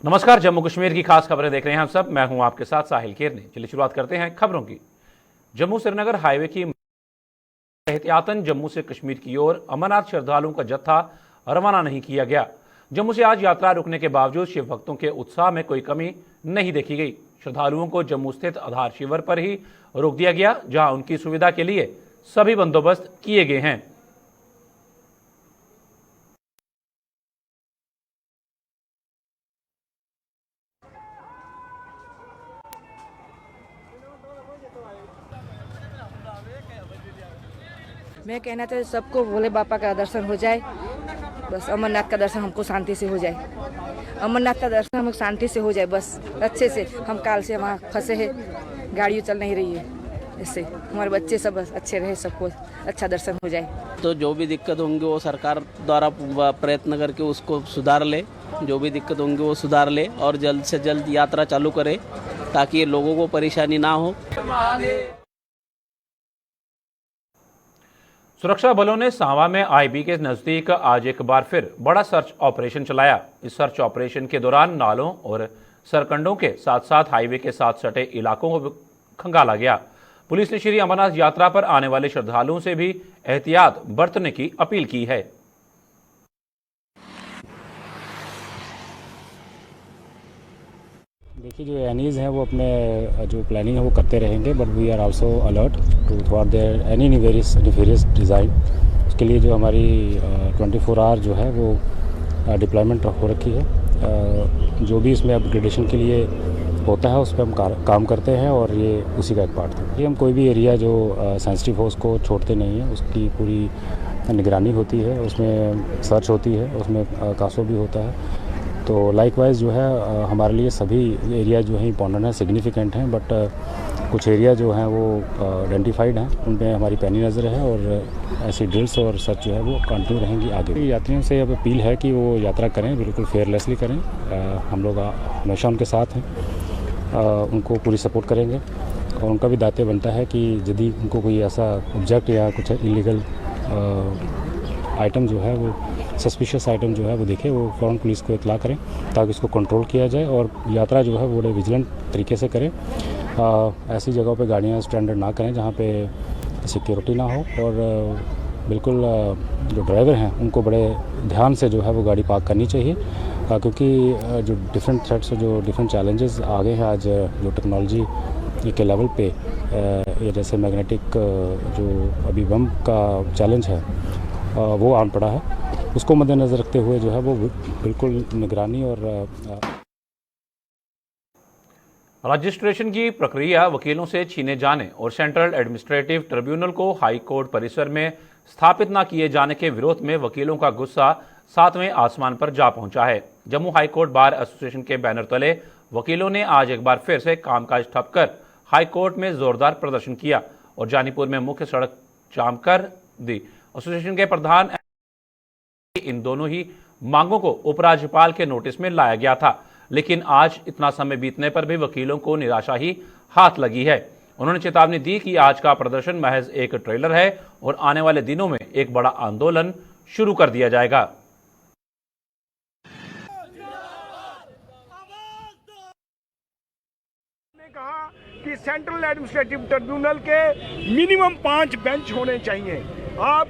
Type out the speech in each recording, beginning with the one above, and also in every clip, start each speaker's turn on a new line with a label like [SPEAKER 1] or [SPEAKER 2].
[SPEAKER 1] नमस्कार, जम्मू कश्मीर की खास खबरें देख रहे हैं हम सब। मैं हूं आपके साथ साहिल केरनी। चलिए शुरुआत करते हैं खबरों की। जम्मू श्रीनगर हाईवे की एहतियातन जम्मू से कश्मीर की ओर अमरनाथ श्रद्धालुओं का जत्था रवाना नहीं किया गया। जम्मू से आज यात्रा रुकने के बावजूद शिव भक्तों के उत्साह में कोई कमी नहीं देखी गई। श्रद्धालुओं को जम्मू स्थित आधार शिविर पर ही रोक दिया गया, जहां उनकी सुविधा के लिए सभी बंदोबस्त किए गए हैं।
[SPEAKER 2] मैं कहना चाहती हूँ सबको भोले बाबा का दर्शन हो जाए, बस अमरनाथ का दर्शन हमको शांति से हो जाए। अमरनाथ का दर्शन हमको शांति से हो जाए, बस अच्छे से। हम काल से वहाँ फंसे हैं, गाड़ी चल नहीं रही है, इससे हमारे बच्चे सब अच्छे रहे, सबको अच्छा दर्शन हो जाए।
[SPEAKER 3] तो जो भी दिक्कत होंगी वो सरकार द्वारा प्रयत्न करके उसको सुधार ले, जो भी दिक्कत होंगी वो सुधार ले और जल्द से जल्द यात्रा चालू करे ताकि लोगों को परेशानी ना हो।
[SPEAKER 1] सुरक्षा बलों ने सांवा में आईबी के नजदीक आज एक बार फिर बड़ा सर्च ऑपरेशन चलाया। इस सर्च ऑपरेशन के दौरान नालों और सरकंडों के साथ साथ हाईवे के साथ सटे इलाकों को खंगाला गया। पुलिस ने श्री अमरनाथ यात्रा पर आने वाले श्रद्धालुओं से भी एहतियात बरतने की अपील की है।
[SPEAKER 4] देखिए, जो एनीज हैं वो अपने जो प्लानिंग है वो करते रहेंगे, but we are also alert to थ्वाट देयर एनी निफेरियस डिज़ाइन। उसके लिए जो हमारी 24 आवर जो है वो डिप्लॉयमेंट हो रखी है। जो भी इसमें अपग्रेडेशन के लिए होता है उस पर हम काम करते हैं और ये उसी का एक पार्ट था। ये हम कोई भी एरिया जो सेंसिटिव हो उसको छोड़ते नहीं हैं, उसकी पूरी निगरानी होती है, उसमें सर्च होती है, उसमें कासो भी होता है। तो लाइकवाइज जो है हमारे लिए सभी एरिया जो है इम्पॉर्टेंट है, सिग्निफिकेंट हैं, बट कुछ एरिया जो हैं वो आइडेंटिफाइड हैं, उनमें हमारी पैनी नज़र है और ऐसी ड्रिल्स और सर्च जो है वो कंटिन्यू रहेंगी आगे। यात्रियों से अब अपील है कि वो यात्रा करें, बिल्कुल फेयरलेसली करें। हम लोग हमेशा उनके साथ हैं, उनको पूरी सपोर्ट करेंगे और उनका भी दायित्व बनता है कि यदि उनको कोई ऐसा ऑब्जेक्ट या कुछ इलीगल आइटम जो है वो सस्पिशियस आइटम जो है वो देखे, वो फ़ौरन पुलिस को इतला करें ताकि इसको कंट्रोल किया जाए और यात्रा जो है वो बड़े विजिलेंट तरीके से करें। ऐसी जगहों पे गाड़ियाँ स्टैंडर्ड ना करें जहाँ पे सिक्योरिटी ना हो और बिल्कुल जो ड्राइवर हैं उनको बड़े ध्यान से जो है वो गाड़ी पार्क करनी चाहिए, क्योंकि जो डिफरेंट थ्रेट्स, जो डिफरेंट चैलेंजेस आ गए हैं आज जो टेक्नोलॉजी के लेवल पे, ये जैसे मैग्नेटिक जो अभी बम का चैलेंज है वो आन पड़ा है, उसको मद्देनज़र रखते हुए जो है वो बिल्कुल निगरानी और
[SPEAKER 1] रजिस्ट्रेशन की प्रक्रिया वकीलों से छीने जाने और सेंट्रल एडमिनिस्ट्रेटिव ट्रिब्यूनल को हाई कोर्ट परिसर में स्थापित न किए जाने के विरोध में वकीलों का गुस्सा 7वें आसमान पर जा पहुंचा है। Jammu high court bar association के बैनर तले वकीलों ने आज एक बार फिर से कामकाज ठप कर हाई कोर्ट में जोरदार प्रदर्शन किया और जानीपुर में मुख्य सड़क जाम कर दी। एसोसिएशन के प्रधान इन दोनों ही मांगों को उपराज्यपाल के नोटिस में लाया गया था, लेकिन आज इतना समय बीतने पर भी वकीलों को निराशा ही हाथ लगी है। उन्होंने चेतावनी दी कि आज का प्रदर्शन महज एक ट्रेलर है और आने वाले दिनों में एक बड़ा आंदोलन शुरू कर दिया जाएगा।
[SPEAKER 5] कहा कि सेंट्रल एडमिनिस्ट्रेटिव ट्रिब्यूनल के मिनिमम 5 बेंच होने चाहिए। आप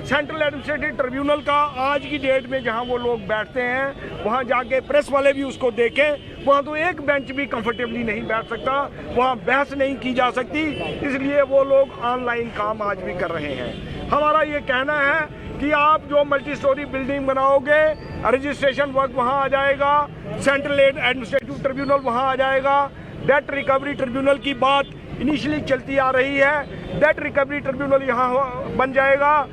[SPEAKER 5] सेंट्रल एडमिनिस्ट्रेटिव ट्रिब्यूनल का आज की डेट में जहां वो लोग बैठते हैं वहां जाके प्रेस वाले भी उसको देखें, वहां तो एक बेंच भी कंफर्टेबली नहीं बैठ सकता, वहां बहस नहीं की जा सकती, इसलिए वो लोग ऑनलाइन काम आज भी कर रहे हैं। हमारा ये कहना है कि आप जो मल्टी स्टोरी बिल्डिंग बनाओगे, रजिस्ट्रेशन वर्क वहां आ जाएगा, सेंट्रल एडमिनिस्ट्रेटिव ट्रिब्यूनल वहां आ जाएगा, डेट रिकवरी ट्रिब्यूनल की बात इनिशियली चलती आ रही है, डेट रिकवरी ट्रिब्यूनल यहाँ बन जाएगा।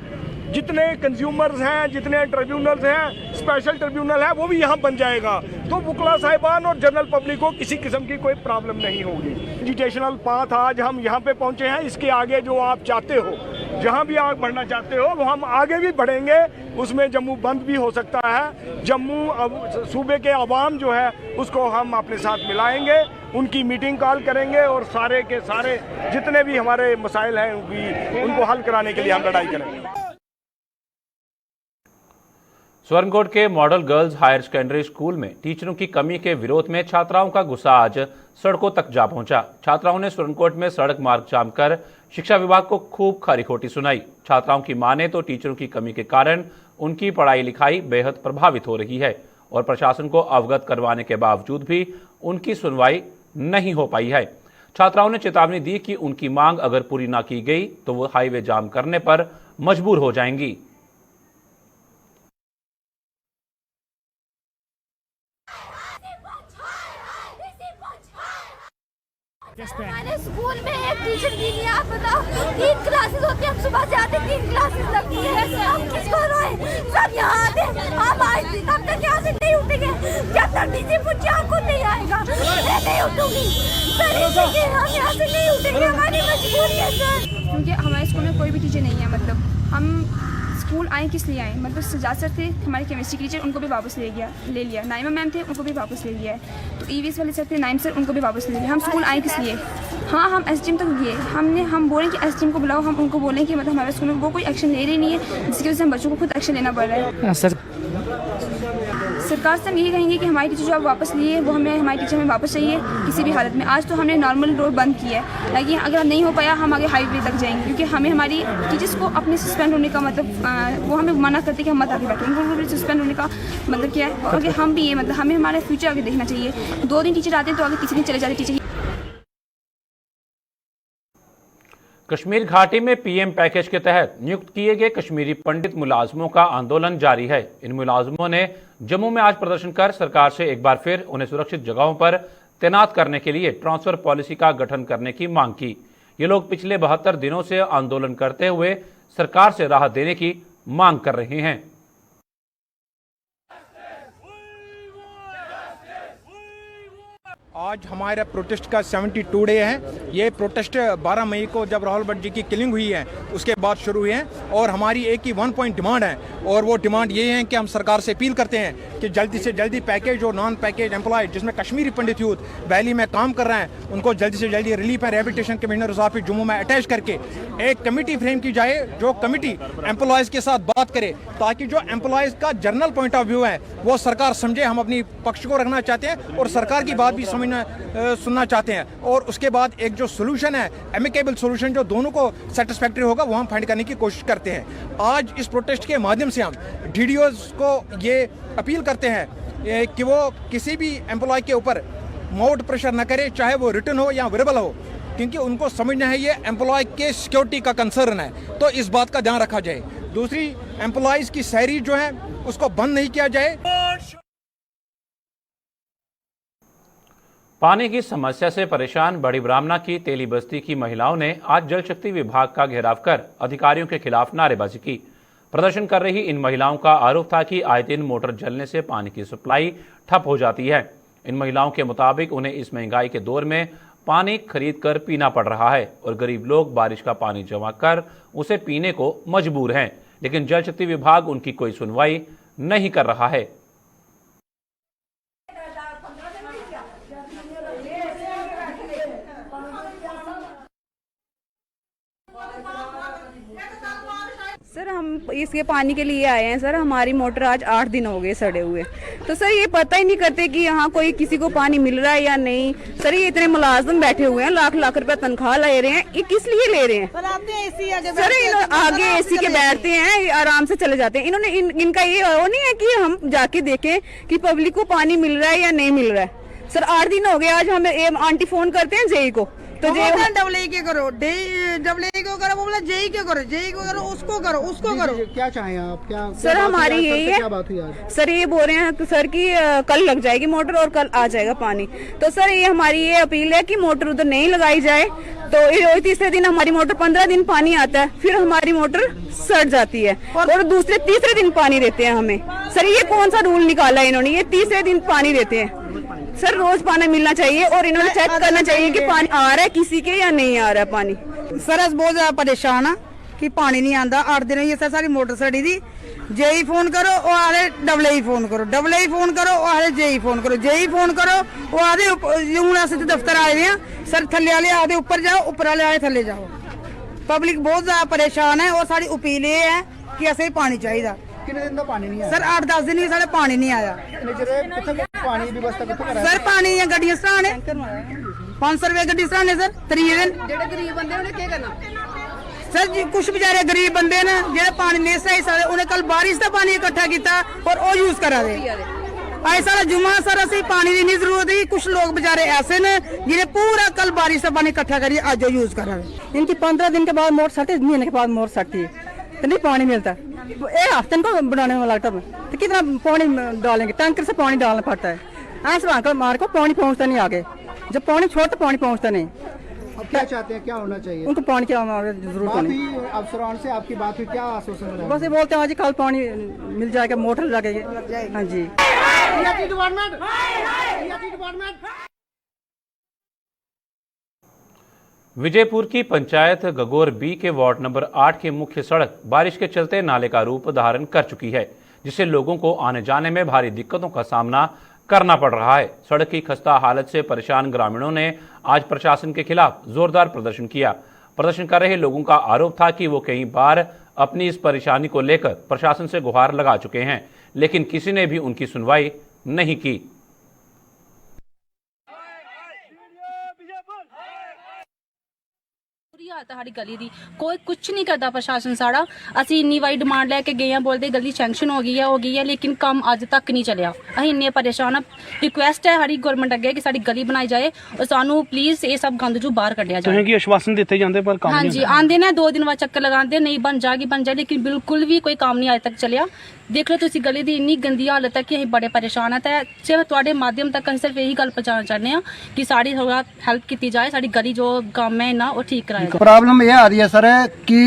[SPEAKER 5] जितने कंज्यूमर्स हैं, जितने ट्रिब्यूनल्स हैं, स्पेशल ट्रिब्यूनल है, वो भी यहाँ बन जाएगा। तो वकला साहिबान और जनरल पब्लिक को किसी किस्म की कोई प्रॉब्लम नहीं होगी। एजुकेशनल पाथ आज हम यहाँ पे पहुँचे हैं, इसके आगे जो आप चाहते हो, जहाँ भी आप बढ़ना चाहते हो वो हम आगे भी बढ़ेंगे। उसमें जम्मू बंद भी हो सकता है। जम्मू अब सूबे के अवाम जो है उसको हम अपने साथ मिलाएंगे, उनकी मीटिंग कॉल करेंगे और सारे के सारे जितने भी हमारे मसाइल हैं उनको हल कराने के लिए हम लड़ाई करेंगे।
[SPEAKER 1] स्वरणकोट के model girls higher secondary school में टीचरों की कमी के विरोध में छात्राओं का गुस्सा आज सड़कों तक जा पहुंचा। छात्राओं ने स्वरणकोट में सड़क मार्ग जाम कर शिक्षा विभाग को खूब खरी खोटी सुनाई। छात्राओं की माने तो टीचरों की कमी के कारण उनकी पढ़ाई लिखाई बेहद प्रभावित हो रही है और प्रशासन को अवगत करवाने के बावजूद भी उनकी सुनवाई नहीं हो पाई है। छात्राओं ने चेतावनी दी कि उनकी मांग अगर पूरी ना की गई तो वो हाईवे जाम करने पर मजबूर हो जाएंगी।
[SPEAKER 6] हमारे स्कूल में एक टीचर भी नहीं, आप बताओ 3 क्लासेस होती है, हम सुबह से आते 3 क्लासेस लगती है, हम किसको रोए? सब यहाँ आते हम आज तब तक यहाँ से नहीं उठेंगे जब तक डीजी पूछे आपको नहीं आएगा। मैं नहीं उठूंगी सर, हम यहाँ से नहीं उठेंगे, हमारी मजबूरी है सर।
[SPEAKER 7] क्योंकि हमारे स्कूल में कोई भी टीचर नहीं है, मतलब हम स्कूल आए किस लिए आए, मतलब सजाद सर थे हमारे केमिस्ट्री के टीचर, उनको भी वापस ले लिया। नाइमा मैम थे, उनको भी वापस ले लिया है। तो ईवीएस वाले सर थे नाइम सर, उनको भी वापस ले लिया। हम स्कूल आए किस लिए? हाँ, हम एसडीएम तक गए, हम बोलें कि एसडीएम को बुलाओ, हम उनको बोलें कि मतलब हमारे स्कूल में वो कोई एक्शन ले रही नहीं है, जिसकी वजह से हम बच्चों को खुद एक्शन लेना पड़ रहा है। सरकार से हम यही कहेंगे कि हमारी टीचर जो आप वापस लिए वो हमारी टीचर हमें वापस चाहिए किसी भी हालत में। आज तो हमने नॉर्मल रोड बंद किया है, लेकिन अगर नहीं हो पाया हम आगे हाईवे तक जाएंगे, क्योंकि हमें हमारी टीचर्स को अपने सस्पेंड होने का मतलब वो हमें मना करते कि हम मत आगे बैठें। उनको सस्पेंड होने का मतलब क्या है? और आगे हम भी ये मतलब हमें हमारा फ्यूचर आगे देखना चाहिए। 2 दिन टीचर आते हैं तो आगे तीसरे दिन चले जाते टीचर।
[SPEAKER 1] कश्मीर घाटी में पीएम पैकेज के तहत नियुक्त किए गए कश्मीरी पंडित मुलाजमों का आंदोलन जारी है। इन मुलाजमों ने जम्मू में आज प्रदर्शन कर सरकार से एक बार फिर उन्हें सुरक्षित जगहों पर तैनात करने के लिए ट्रांसफर पॉलिसी का गठन करने की मांग की। ये लोग पिछले 72 दिनों से आंदोलन करते हुए सरकार से राहत देने की मांग कर रहे हैं।
[SPEAKER 8] आज हमारा प्रोटेस्ट का 72 डे है। ये प्रोटेस्ट 12 मई को जब राहुल भट्ट जी की किलिंग हुई है उसके बाद शुरू हुई है और हमारी एक ही 1 पॉइंट डिमांड है और वो डिमांड ये है कि हम सरकार से अपील करते हैं कि जल्दी से जल्दी पैकेज और नॉन पैकेज एम्प्लॉय जिसमें कश्मीरी पंडित यूथ वैली में काम कर रहे हैं उनको जल्दी से जल्दी relief and rehabilitation commissioner office Jammu में अटैच करके एक कमेटी फ्रेम की जाए जो कमेटी एम्प्लॉयज़ के साथ बात करे ताकि जो एम्प्लॉयज़ का जर्नल पॉइंट ऑफ व्यू है वो सरकार समझे। हम अपनी पक्ष को रखना चाहते हैं और सरकार की बात भी सुनना चाहते हैं और उसके बाद एक जो सोल्यूशन है एमिकेबल सोल्यूशन जो दोनों को सेटिस्फैक्टरी होगा वो हम फाइंड करने की कोशिश करते हैं। आज इस प्रोटेस्ट के माध्यम से हम डीडीओज को ये अपील करते हैं कि वो किसी भी एम्प्लॉय के ऊपर मोड प्रेशर न करे, चाहे वो रिटर्न हो या वर्बल हो, क्योंकि उनको समझना है ये एम्प्लॉय के सिक्योरिटी का कंसर्न है, तो इस बात का ध्यान रखा जाए। दूसरी, एम्प्लॉयज़ की सैलरी जो है उसको बंद नहीं किया जाए।
[SPEAKER 1] पानी की समस्या से परेशान बड़ी ब्राह्मणा की तेली बस्ती की महिलाओं ने आज जल शक्ति विभाग का घेराव कर अधिकारियों के खिलाफ नारेबाजी की। प्रदर्शन कर रही इन महिलाओं का आरोप था कि आए दिन मोटर जलने से पानी की सप्लाई ठप हो जाती है। इन महिलाओं के मुताबिक उन्हें इस महंगाई के दौर में पानी खरीद कर पीना पड़ रहा है और गरीब लोग बारिश का पानी जमा कर उसे पीने को मजबूर हैं, लेकिन जल शक्ति विभाग उनकी कोई सुनवाई नहीं कर रहा है।
[SPEAKER 9] सर हम इसके पानी के लिए आए हैं सर, हमारी मोटर आज 8 दिन हो गए सड़े हुए। तो सर ये पता ही नहीं करते कि यहाँ कोई किसी को पानी मिल रहा है या नहीं। सर ये इतने मुलाजिम बैठे हुए हैं, लाख लाख रुपए तनख्वाह ले रहे हैं, ये किस लिए ले रहे हैं? सर आगे एसी के बैठते हैं, आराम से चले जाते हैं। इन्होंने इनका ये वो नहीं है कि हम जाके देखें कि पब्लिक को पानी मिल रहा है या नहीं मिल रहा है। सर 8 दिन हो गए, आज हमें आंटी फोन करते हैं जेई को, तो
[SPEAKER 10] डबल के करो, डबल को करो, वो बोला जेई के करो, जेई को करो, उसको करो, उसको करो।
[SPEAKER 11] क्या चाहें आप? क्या
[SPEAKER 9] सर हमारी यही है,
[SPEAKER 11] क्या बात हुई आज?
[SPEAKER 9] सर ये बोल रहे हैं कि सर की कल लग जाएगी मोटर और कल आ जाएगा पानी। तो सर ये हमारी ये अपील है कि मोटर उधर नहीं लगाई जाए। तो तीसरे दिन हमारी मोटर 15 दिन पानी आता है, फिर हमारी मोटर सड़ जाती है और तीसरे दिन पानी देते हैं हमें। सर ये कौन सा रूल निकाला है इन्होंने? ये तीसरे दिन पानी देते हैं। सर रोज पानी मिलना चाहिए और इन्होंने चेक करना चाहिए कि पानी आ रहा है किसी के या नहीं आ रहा है पानी।
[SPEAKER 10] सर अस बहुत ज्यादा परेशान है कि पानी नहीं आता। 8 दिन हुई सर सारी मोटर सड़ी थी। जेई फोन करो वो आधे डबले ही फोन करो, डबले ही फोन करो वो आधे जेई फोन करो, जेई फोन करो वो आधे हूं अस दफ्तर आए हुए हैं। सर थले वाले आधे ऊपर जाओ, ऊपर वाले आधे थले जाओ। पब्लिक बहुत ज्यादा परेशान है और सारी अपील ये है कि असें पानी चाहिए।
[SPEAKER 11] कितने दिन का पानी नहीं आया
[SPEAKER 10] सर 8-10 दिन ही साढ़े पानी नहीं आया
[SPEAKER 11] पानी की व्यवस्था कितने
[SPEAKER 10] सर पानी है गड्डियां सराने 500 रुपए गड्डी सराने सर 3 दिन
[SPEAKER 9] ਜਿਹੜੇ ਗਰੀਬ ਬੰਦੇ ਉਹਨੇ ਕੀ ਕਰਨਾ
[SPEAKER 10] सर जी कुछ बेचारे गरीब बंदे ने जेड़े पानी नहीं सही सकते उन्हें कल बारिश का पानी इकट्ठा किया और वो यूज करा दे ऐसा जुमा सर असं पानी की नहीं जरूरत है। कुछ लोग बेचारे ऐसे ने जिन्हें पूरा कल बारिश का पानी इकट्ठा करिए आज यूज करा दे।
[SPEAKER 9] इनकी 15 दिन के बाद मोटर सटी, महीने के बाद मोटर सटती है तो नहीं पानी मिलता। ये हफ्ते को बनाने में लगता है तो कितना पानी डालेंगे, टैंकर से पानी डालना पड़ता है। ऐसे मार को पानी पहुँचता नहीं आगे, जब पानी छोड़ता पानी पहुँचता नहीं।
[SPEAKER 11] अब क्या चाहते हैं, क्या होना चाहिए?
[SPEAKER 9] उनको पानी की जरूरत नहीं।
[SPEAKER 11] अफसरान से आपकी बात हुई, क्या आश्वासन मिला?
[SPEAKER 9] बस ये बोलते हैं आज कल पानी मिल जाएगा, मोटर लगेगी। हाँ जी
[SPEAKER 1] विजयपुर की पंचायत गगोर बी के वार्ड नंबर 8 की मुख्य सड़क बारिश के चलते नाले का रूप धारण कर चुकी है, जिससे लोगों को आने जाने में भारी दिक्कतों का सामना करना पड़ रहा है। सड़क की खस्ता हालत से परेशान ग्रामीणों ने आज प्रशासन के खिलाफ जोरदार प्रदर्शन किया। प्रदर्शन कर रहे लोगों का आरोप था कि वो कई बार अपनी इस परेशानी को लेकर प्रशासन से गुहार लगा चुके हैं, लेकिन किसी ने भी उनकी सुनवाई नहीं की।
[SPEAKER 12] साड़ी गली दी कोई कुछ नहीं करता प्रशासन साड़ा। असं इन्नी वारी डिमांड लैके गए हैं, बोलते गली सैंक्शन हो गई है लेकिन काम अज तक नहीं चलिया। अं इन्ने परेशान हाँ। रिक्वेस्ट है हमारी गवर्नमेंट अगे कि साड़ी गली बनाई जाए और सानू प्लीज ये सब गंद चू बाहर कढ़िया जाए।
[SPEAKER 3] आश्वासन दिते जाते पर काम
[SPEAKER 12] हाँ जी आंदे ने 2 दिन बाद चक्कर लगाते नहीं बन जाए, लेकिन बिल्कुल भी कोई काम नहीं अज तक चलिया। देख लो तुम गली की इन्नी गंदी हालत है कि अं बड़े परेशान है। तो सिर्फ तुहाडे माध्यम तक सिर्फ यही गल पहुंचाना चाहते हैं कि साड़ी थोड़ा हेल्प की जाए, साड़ी गली जो काम है ना वो ठीक कराया जाए।
[SPEAKER 11] प्रॉब्लम यह आ रही है सर कि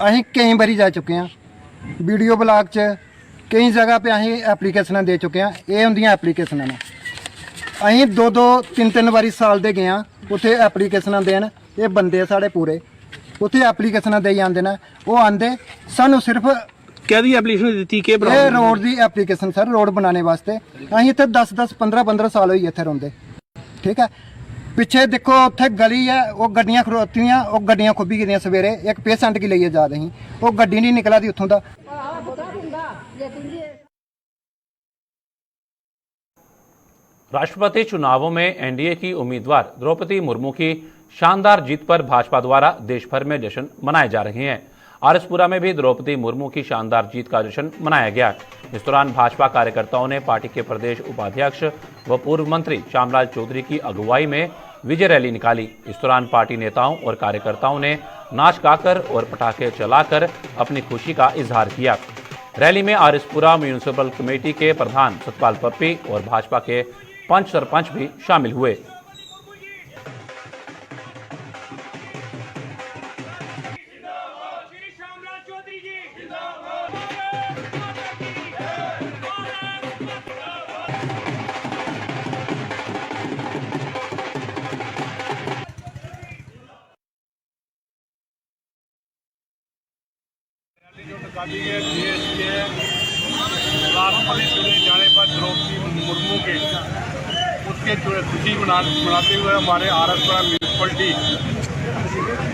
[SPEAKER 11] अं कई बारी जा चुके हैं वीडियो ब्लॉग च, कई जगह पे अं एप्लीकेशन दे चुके हैं। ये होंदियां एप्लीकेशन ने अं 2-2 3-3 बारी साल दे गए हैं उत्थे एप्लीकेशन देन। ये बंदे साढ़े पूरे उत्थे एप्लीकेशन दे जाते हैं, वो आंदे सानू सिर्फ
[SPEAKER 3] क्या दी एप्लीकेशन दी के
[SPEAKER 11] road the application sir, road बनाने वास्ते अं इतने 10-10 15-15 साल हुई इतने रोंदे। ठीक है, पिछे देखो उत्थे गली है, वो गड्डियां खड़ोती हैं, वो गड्डियां खुब्बी गई सवेरे एक पेशेंट की लेइए जा रही, वो गड्डी नहीं निकला दी उत्थों दा।
[SPEAKER 1] राष्ट्रपति चुनावों में एनडीए की उम्मीदवार द्रौपदी मुर्मू की शानदार जीत पर भाजपा द्वारा देश भर में जश्न मनाए जा रहे हैं। आरएसपुरा में भी द्रौपदी मुर्मू की शानदार जीत का जश्न मनाया गया। इस दौरान भाजपा कार्यकर्ताओं ने पार्टी के प्रदेश उपाध्यक्ष व पूर्व मंत्री श्यामलाल चौधरी की अगुवाई में विजय रैली निकाली। इस दौरान पार्टी नेताओं और कार्यकर्ताओं ने नाच गाकर और पटाखे चलाकर अपनी खुशी का इजहार किया। रैली में आरएसपुरा म्यूनिसिपल कमेटी के प्रधान सतपाल पप्पी और भाजपा के पंच सरपंच भी शामिल हुए।
[SPEAKER 5] निकाली है देश के राष्ट्रपति चुने जाने पर द्रौपदी मुर्मू के उसके खुशी मनाते हुए हमारे आरएसपुरा म्यूनिसिपलिटी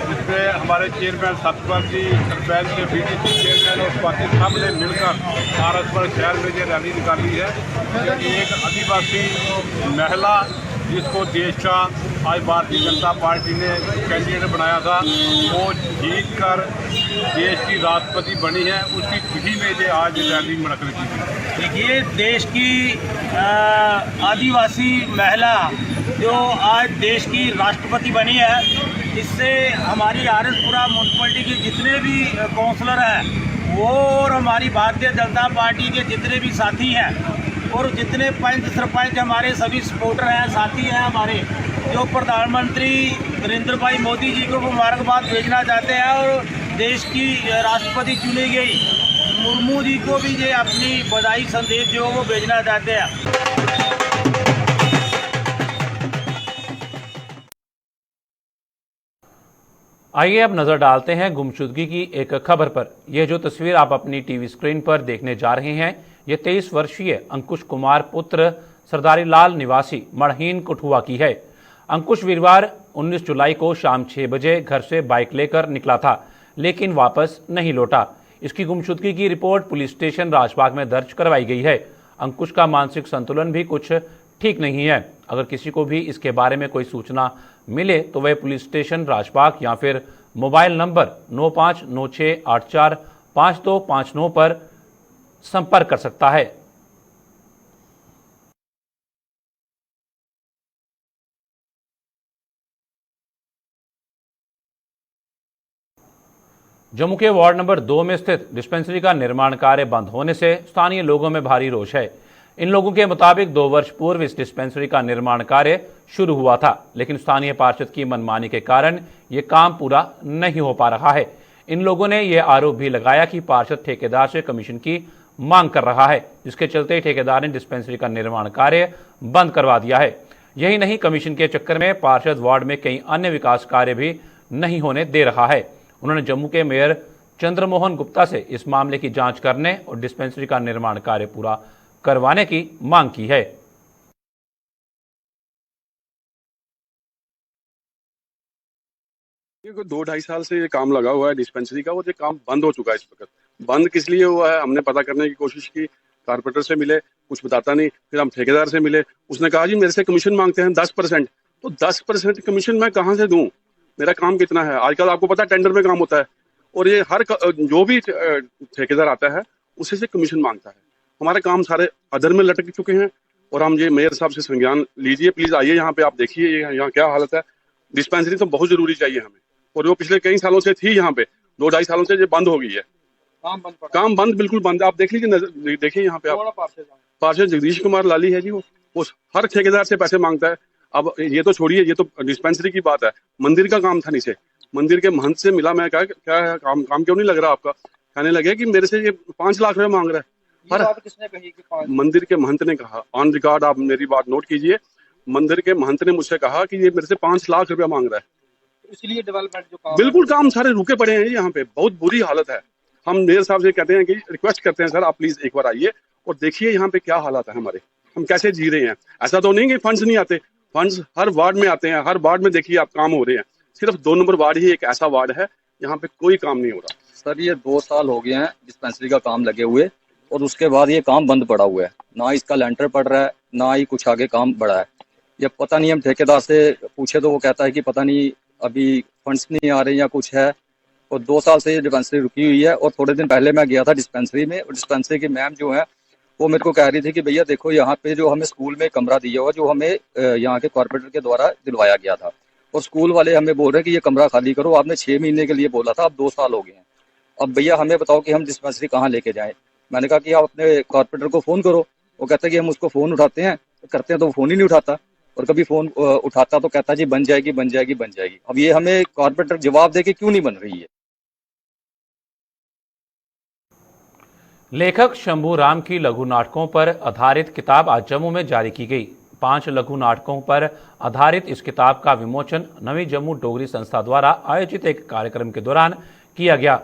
[SPEAKER 5] जिसमें हमारे चेयरमैन सतपाल जी, सरपंच के बीडीसी चेयरमैन और बाकी सब ने मिलकर आरएसपुरा शहर में ये रैली निकाली है। एक आदिवासी महिला जिसको देश का आज भारतीय जनता पार्टी ने कैंडिडेट बनाया था, वो जीत कर देश की राष्ट्रपति बनी है, उसकी खुशी में ये आज रैली मुनक्किद की थी।
[SPEAKER 13] देखिए देश की आदिवासी महिला जो आज देश की राष्ट्रपति बनी है, इससे हमारी आरएसपुरा म्यूनसिपलिटी के जितने भी काउंसलर हैं वो और हमारी भारतीय जनता पार्टी के जितने भी साथी हैं और जितने पंच सरपंच हमारे सभी सपोर्टर हैं, साथी हैं हमारे, जो प्रधानमंत्री नरेंद्र भाई मोदी जी को मुबारकबाद भेजना चाहते हैं और देश की राष्ट्रपति चुनी गई मुर्मू जी को भी ये अपनी बधाई संदेश जो वो भेजना चाहते हैं।
[SPEAKER 1] आइए अब नजर डालते हैं गुमशुदगी की एक खबर पर। यह जो तस्वीर आप अपनी टीवी स्क्रीन पर देखने जा रहे हैं, ये 23 वर्षीय अंकुश कुमार पुत्र सरदारी लाल निवासी मड़हीन कठुआ की है। अंकुश वीरवार 19 जुलाई को शाम 6 बजे घर से बाइक लेकर निकला था, लेकिन वापस नहीं लौटा। इसकी गुमशुदगी की रिपोर्ट पुलिस स्टेशन राजबाग में दर्ज करवाई गई है। अंकुश का मानसिक संतुलन भी कुछ ठीक नहीं है। अगर किसी को भी इसके बारे में कोई सूचना मिले तो वह पुलिस स्टेशन राजबाग या फिर मोबाइल नंबर 9596845259 पर संपर्क कर सकता है। जम्मू के वार्ड नंबर 2 में स्थित डिस्पेंसरी का निर्माण कार्य बंद होने से स्थानीय लोगों में भारी रोष है। इन लोगों के मुताबिक 2 वर्ष पूर्व इस डिस्पेंसरी का निर्माण कार्य शुरू हुआ था, लेकिन स्थानीय पार्षद की मनमानी के कारण ये काम पूरा नहीं हो पा रहा है। इन लोगों ने यह आरोप भी लगाया कि पार्षद ठेकेदार से कमीशन की मांग कर रहा है, जिसके चलते ठेकेदार ने डिस्पेंसरी का निर्माण कार्य बंद करवा दिया है। यही नहीं, कमीशन के चक्कर में पार्षद वार्ड में कई अन्य विकास कार्य भी नहीं होने दे रहा है। उन्होंने जम्मू के मेयर चंद्रमोहन गुप्ता से इस मामले की जांच करने और डिस्पेंसरी का निर्माण कार्य पूरा करवाने की मांग की है।
[SPEAKER 14] 2-2.5 साल से ये काम लगा हुआ है डिस्पेंसरी का, और ये काम बंद हो चुका है। इस वक्त बंद किस लिए हुआ है हमने पता करने की कोशिश की, कारपोरेटर से मिले, कुछ बताता नहीं। फिर हम ठेकेदार से मिले, उसने कहा जी मेरे से कमीशन मांगते हैं 10%। तो 10% कमीशन मैं कहाँ से दूं, मेरा काम कितना है। आजकल आपको पता है टेंडर में काम होता है, और ये हर जो भी ठेकेदार आता है उसी से कमीशन मांगता है। हमारे काम सारे अदर में लटक चुके हैं, और हम ये मेयर साहब से संज्ञान लीजिए, प्लीज आइए यहाँ पे, आप देखिए यहाँ क्या हालत है। डिस्पेंसरी तो बहुत जरूरी चाहिए हमें, और वो पिछले कई सालों से थी यहाँ पे, 2-2.5 सालों से ये बंद हो गई है। काम बंद, बिल्कुल बंद। आप देख लीजिए, देखिए यहाँ पे आप, पार्षद जगदीश कुमार लाली है जी, वो हर ठेकेदार से पैसे मांगता है। अब ये तो छोड़िए, ये तो डिस्पेंसरी की बात है, मंदिर का काम था नीचे। मंदिर के महंत से मिला, मैं कहा क्या काम क्यों नहीं लग रहा आपका। कहने लगे कि मेरे से ये 5 लाख रुपए मांग रहा है। किसने कही कि मंदिर के महंत ने कहा, ऑन रिकॉर्ड, आप मेरी बात नोट कीजिए। मंदिर के महंत ने मुझसे कहा कि ये मेरे से 5 लाख रुपया मांग रहा है। इसलिए डेवलपमेंट जो काम, बिल्कुल काम सारे रुके पड़े हैं यहाँ पे, बहुत बुरी हालत है। हम मेयर साहब से कहते हैं कि रिक्वेस्ट करते हैं, सर आप प्लीज एक बार आइए और देखिए यहाँ पे क्या हालात है हमारे, हम कैसे जी रहे हैं। ऐसा तो नहीं कि फंड्स नहीं आते, फंड्स हर वार्ड में आते हैं, हर वार्ड में देखिए आप काम हो रहे हैं। सिर्फ 2 नंबर वार्ड ही एक ऐसा वार्ड है यहाँ पे कोई काम नहीं हो रहा।
[SPEAKER 15] सर ये 2 साल हो गए हैं डिस्पेंसरी का काम लगे हुए, और उसके बाद ये काम बंद पड़ा हुआ है। ना इसका लेंटर पड़ रहा है, ना ही कुछ आगे काम बढ़ा है। ये पता नहीं, हम ठेकेदार से पूछे तो वो कहता है कि पता नहीं अभी फंड्स नहीं आ रहे या कुछ है। और 2 साल से ये डिस्पेंसरी रुकी हुई है। और थोड़े दिन पहले मैं गया था डिस्पेंसरी में, और डिस्पेंसरी की मैम जो है वो मेरे को कह रही थी कि भैया देखो यहाँ पे जो हमें स्कूल में कमरा दिया हुआ, जो हमें यहाँ के कॉर्पोरेटर के द्वारा दिलवाया गया था, और स्कूल वाले हमें बोल रहे हैं कि ये कमरा खाली करो, आपने 6 महीने के लिए बोला था, अब 2 साल हो गए हैं। अब भैया हमें बताओ कि हम डिस्पेंसरी कहाँ लेके जाएं। मैंने कहा कि आप अपने कॉर्पोरेटर को फोन करो। वो कहता है कि हम उसको फोन उठाते हैं, करते हैं तो वो फोन ही नहीं उठाता, और कभी फोन उठाता तो कहता जी बन जाएगी बन जाएगी बन जाएगी। अब ये हमें कॉर्पोरेटर जवाब दे के क्यों नहीं बन रही है।
[SPEAKER 1] लेखक शंभू राम की लघु नाटकों पर आधारित किताब आज जम्मू में जारी की गई। 5 लघु नाटकों पर आधारित इस किताब का विमोचन नवी जम्मू डोगरी संस्था द्वारा आयोजित एक कार्यक्रम के दौरान किया गया।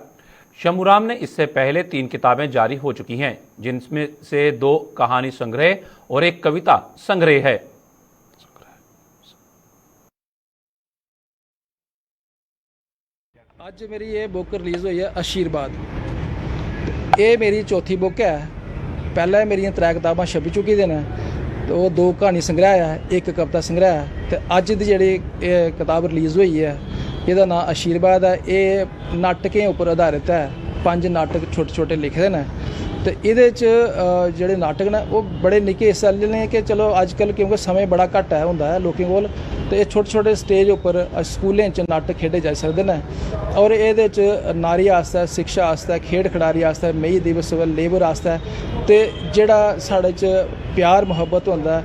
[SPEAKER 1] शंभू राम ने इससे पहले 3 किताबें जारी हो चुकी हैं, जिनमें से 2 कहानी संग्रह और 1 कविता संग्रह है।
[SPEAKER 16] आज मेरी ये बुक रिलीज़ हुई है आशीर्वाद। ये मेरी चौथी बुक है। पहले मेरी 3 किताबां छपी चुकी दी ने, तो 2 कहानी संग्रह है, 1 कविता संग्रह है। तो अज दी जिहड़ी किताब रिलीज़ हुई है, ਇਹਦਾ नाम आशीर्वाद है। ये नाटकें उपर आधारित है। 5 नाटक छोटे छोटे लिखे ने, तो ये जोड़े नाटक ने वो बड़े निके इस ने कि चलो अजकल क्योंकि समय बड़ा घट है होंदा है लोगों कोल, तो ये छोटे छोटे स्टेज उपर स्कूलें च नाटक खेडे जा सकते हैं। और ये नारी आस्ते, शिक्षा आस्ते, खेड खिडारी आस्ते, मई दिवस लेबर आस्ते, तो जोड़ा साढ़े प्यार मुहब्बत होंदा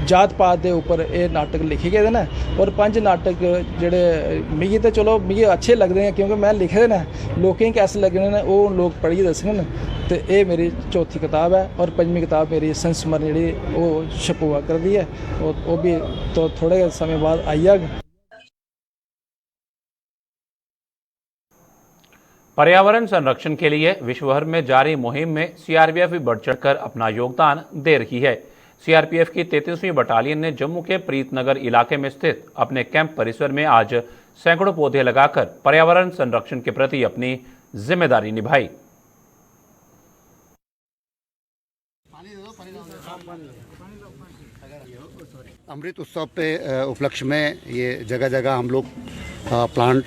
[SPEAKER 16] जात पात के उपर ये नाटक लिखे गए हैं। और 5 नाटक जोड़े मिगी तो चलो मिगी अच्छे लगते हैं क्योंकि मैं लिखे ने, लोगों कैसे लगने ने वो लोग पढ़िए दसन। तो ये मेरी चौथी किताब है, और 5वीं किताब मेरी संस्मरण जी वो छपुआ कर दी है, और वो भी तो थोड़े समय बाद आई जाएगा।
[SPEAKER 1] पर्यावरण संरक्षण के लिए विश्वभर में जारी मुहिम में सीआरपीएफ भी बढ़ चढ़कर अपना योगदान दे रही है। सीआरपीएफ की 33वीं बटालियन ने जम्मू के प्रीतनगर इलाके में स्थित अपने कैंप परिसर में आज सैकड़ों पौधे लगाकर पर्यावरण संरक्षण के प्रति अपनी जिम्मेदारी निभाई।
[SPEAKER 17] अमृत उत्सव पे उपलक्ष्य में ये जगह जगह हम लोग प्लांट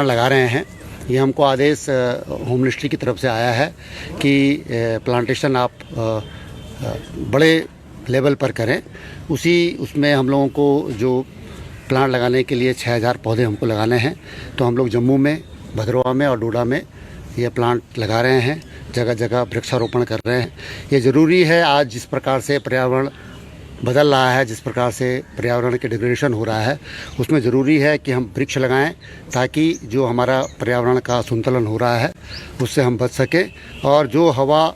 [SPEAKER 17] लगा रहे हैं। ये हमको आदेश होम मिनिस्ट्री की तरफ से आया है कि प्लांटेशन आप बड़े लेवल पर करें। उसमें हम लोगों को जो प्लांट लगाने के लिए 6000 पौधे हमको लगाने हैं, तो हम लोग जम्मू में, भद्रवाह में और डोडा में ये प्लांट लगा रहे हैं, जगह जगह वृक्षारोपण कर रहे हैं। ये ज़रूरी है। आज जिस प्रकार से पर्यावरण बदल रहा है, जिस प्रकार से पर्यावरण के डिग्रेडेशन हो रहा है, उसमें ज़रूरी है कि हम वृक्ष लगाएं ताकि जो हमारा पर्यावरण का संतुलन हो रहा है उससे हम बच सकें, और जो हवा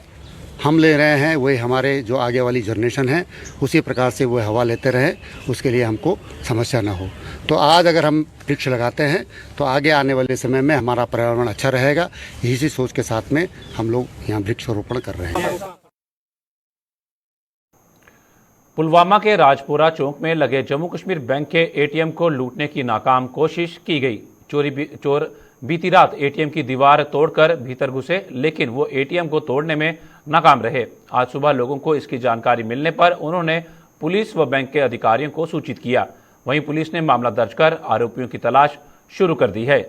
[SPEAKER 17] हम ले रहे हैं वही हमारे जो आगे वाली जनरेशन है उसी प्रकार से वो हवा लेते रहें, उसके लिए हमको समस्या ना हो। तो आज अगर हम वृक्ष लगाते हैं तो आगे आने वाले समय में हमारा पर्यावरण अच्छा रहेगा। इसी सोच के साथ में हम लोग यहाँ वृक्षारोपण कर रहे हैं।
[SPEAKER 1] पुलवामा के राजपुरा चौक में लगे जम्मू कश्मीर बैंक के एटीएम को लूटने की नाकाम कोशिश की गई। चोर बीती रात एटीएम की दीवार तोड़कर भीतर घुसे, लेकिन वो एटीएम को तोड़ने में नाकाम रहे। आज सुबह लोगों को इसकी जानकारी मिलने पर उन्होंने पुलिस व बैंक के अधिकारियों को सूचित किया। वहीं पुलिस ने मामला दर्ज कर आरोपियों की तलाश शुरू कर दी है।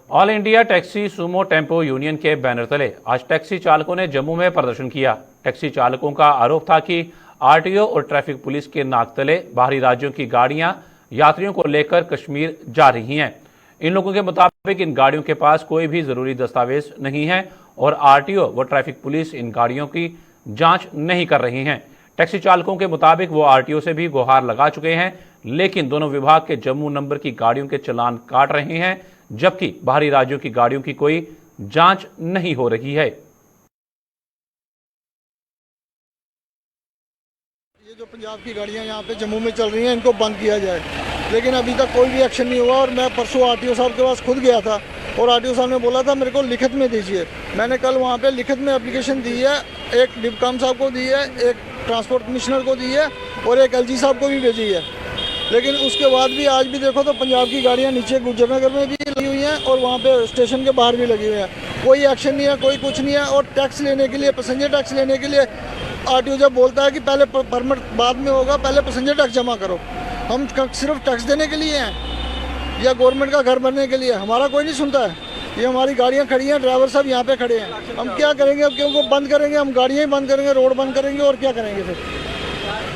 [SPEAKER 1] All India taxi Sumo tempo union के बैनर तले आज टैक्सी चालकों ने जम्मू में प्रदर्शन किया। टैक्सी चालकों का आरोप था कि आरटीओ और ट्रैफिक पुलिस के नाक तले बाहरी राज्यों की गाड़ियां यात्रियों को लेकर कश्मीर जा रही हैं। इन लोगों के मुताबिक इन गाड़ियों के पास कोई भी जरूरी दस्तावेज नहीं है और आरटीओ व ट्रैफिक पुलिस इन गाड़ियों की जांच नहीं कर रही हैं। टैक्सी चालकों के मुताबिक वो आरटीओ से भी गुहार लगा चुके हैं, लेकिन दोनों विभाग के जम्मू नंबर की गाड़ियों के चालान काट रहे हैं, जबकि बाहरी राज्यों की गाड़ियों की कोई जांच नहीं हो रही है।
[SPEAKER 18] ये जो पंजाब की गाड़ियां यहाँ पे जम्मू में चल रही हैं, इनको बंद किया जाए, लेकिन अभी तक कोई भी एक्शन नहीं हुआ। और मैं परसों आरटीओ साहब के पास खुद गया था और आरटीओ साहब ने बोला था मेरे को लिखित में दीजिए। मैंने कल वहाँ पे लिखित में एप्लीकेशन दी है, एक डिबकाम साहब को दी है, एक ट्रांसपोर्ट कमिश्नर को दी है और एक एलजी साहब को भी भेजी है। लेकिन उसके बाद भी आज भी देखो तो पंजाब की गाड़ियां नीचे गुजरनगर में भी लगी हुई हैं और वहाँ पे स्टेशन के बाहर भी लगी हुई हैं। कोई एक्शन नहीं है, कोई कुछ नहीं है। और टैक्स लेने के लिए, पैसेंजर टैक्स लेने के लिए आरटीओ जब बोलता है कि पहले परमिट बाद में होगा, पहले पैसेंजर टैक्स जमा करो। हम सिर्फ टैक्स देने के लिए हैं या गवर्नमेंट का घर बनने के लिए? हमारा कोई नहीं सुनता है। ये हमारी गाड़ियाँ खड़ी हैं, ड्राइवर साहब यहाँ पे खड़े हैं। हम क्या करेंगे अब? क्योंकि बंद करेंगे, हम गाड़ियाँ ही बंद करेंगे, रोड बंद करेंगे और क्या करेंगे फिर?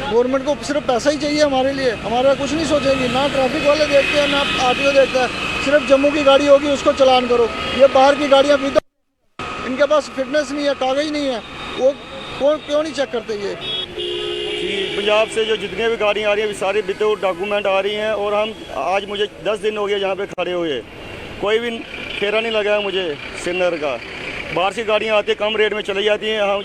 [SPEAKER 18] गवर्नमेंट को सिर्फ पैसा ही चाहिए हमारे लिए, हमारा कुछ नहीं सोचेंगे। ना ट्रैफिक वाले देखते हैं, ना आरटीओ देखता है। सिर्फ जम्मू की गाड़ी होगी उसको चलान करो। ये बाहर की गाड़ियाँ भी, इनके पास फिटनेस नहीं है, कागज नहीं है, वो कौन क्यों नहीं चेक करते? ये
[SPEAKER 19] पंजाब से जो जितने भी गाड़ियाँ आ रही हैं सारी विदाउट डॉक्यूमेंट आ रही हैं। और हम आज मुझे 10 दिन हो गए यहाँ पे खड़े हुए, कोई भी फेरा नहीं लगा है मुझे श्रीनगर का। बाहर से गाड़ियाँ आती हैं, कम रेट में चली जाती हैं, हम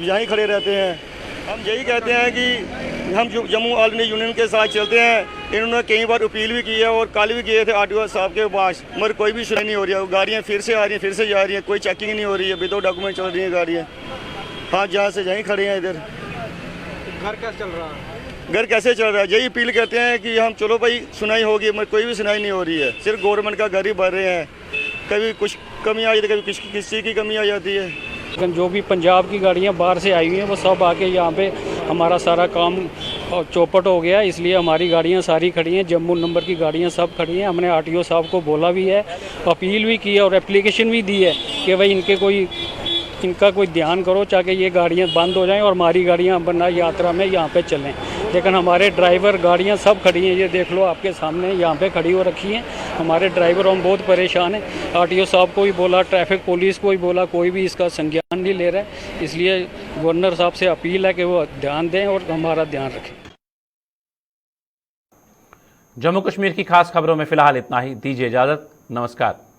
[SPEAKER 19] यहाँ खड़े रहते हैं। हम यही कहते हैं कि हम जम्मू ऑल इंडिया यूनियन के साथ चलते हैं। इन्होंने कई बार अपील भी की है और कल भी गए थे आरटीओ साहब के पास, मगर कोई भी सुनाई नहीं हो रही है। गाड़ियाँ फिर से आ रही हैं, फिर से जा रही हैं, कोई चेकिंग नहीं हो रही है, विदाउट डॉक्यूमेंट चल रही हैं गाड़ियाँ। हाँ, जहाँ से यहीं खड़े हैं इधर।
[SPEAKER 18] घर कैसे चल रहा है?
[SPEAKER 19] घर कैसे चल रहा है? यही अपील करते हैं कि हम चलो भाई सुनाई होगी, मगर कोई भी सुनाई नहीं हो रही है। सिर्फ गवर्नमेंट का घर ही भर रहे हैं। कभी कुछ कमी आ जाती है, कभी किसी चीज़ की कमी आ जाती है।
[SPEAKER 20] जो भी पंजाब की गाड़ियाँ बाहर से आई हुई हैं वो सब आके यहाँ पे हमारा सारा काम चौपट हो गया, इसलिए हमारी गाड़ियाँ सारी खड़ी हैं। जम्मू नंबर की गाड़ियाँ सब खड़ी हैं। हमने आरटीओ साहब को बोला भी है, अपील भी की है और एप्लीकेशन भी दी है कि भाई इनका कोई ध्यान करो ताकि ये गाड़ियाँ बंद हो जाएं और हमारी गाड़ियाँ अपना यात्रा में यहाँ पे चलें। लेकिन हमारे ड्राइवर गाड़ियाँ सब खड़ी हैं, ये देख लो आपके सामने यहाँ पे खड़ी हो रखी हैं हमारे ड्राइवर। हम बहुत परेशान हैं। आरटीओ साहब को भी बोला, ट्रैफिक पुलिस को भी बोला, कोई भी इसका संज्ञान नहीं ले रहा है। इसलिए गवर्नर साहब से अपील है कि वो ध्यान दें और हमारा ध्यान रखें।
[SPEAKER 1] जम्मू कश्मीर की खास खबरों में फिलहाल इतना ही। दीजिए इजाजत। नमस्कार।